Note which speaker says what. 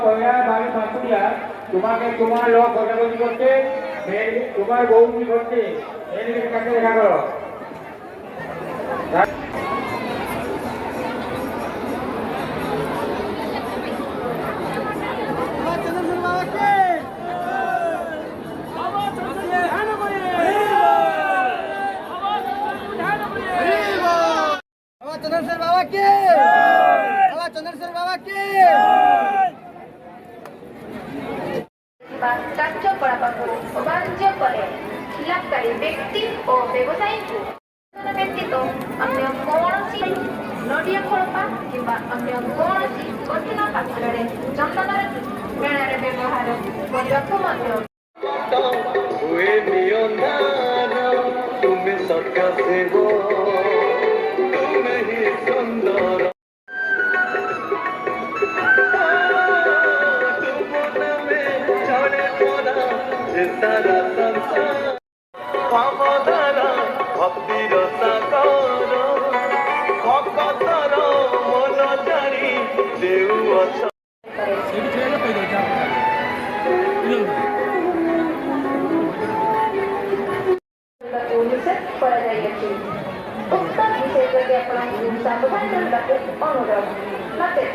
Speaker 1: কইরা বাড়ি শাশুড়িয়া তোমাকে তোমার লোক ঘটাঘটি করছে, তোমার বউ কি করছে এর কাছে দেখা করো।
Speaker 2: চন্দনেশ্বর বাবা কে, বাবা চন্দনেশ্বর বাবা কে।
Speaker 3: କାର୍ଯ୍ୟକଳାପକୁ ଅବାଞ୍ଛ କରେ ଖିଲାପକାରୀ ବ୍ୟକ୍ତି ଓ ବ୍ୟବସାୟୀଙ୍କୁ ବ୍ୟତୀତ ଅନ୍ୟ କୌଣସି ନଡ଼ିଆ ଖୋଳପା କିମ୍ବା ଅନ୍ୟ କୌଣସି କଠିନ ପାତ୍ରରେ ଚନ୍ଦନର ମେଳାରେ ବ୍ୟବହାର କରିବାକୁ ମଧ୍ୟ
Speaker 4: ତୁମେ ସକାଶେ ତୁମେ ହିଁ ସୁନ୍ଦର ସାରା ସଂସାର ଭାବଧାର ଭକ୍ତିର ସାଗର ଭକ୍ତର ମନ ଜାଣି ଦେଉଅଛ।
Speaker 3: କରାଯାଇଅଛି। ଉକ୍ତ ବିଷୟ ପ୍ରତି ଆପଣଙ୍କୁ ସାବଧାନ ରହିବାକୁ ଅନୁରୋଧ। ନଚେତ୍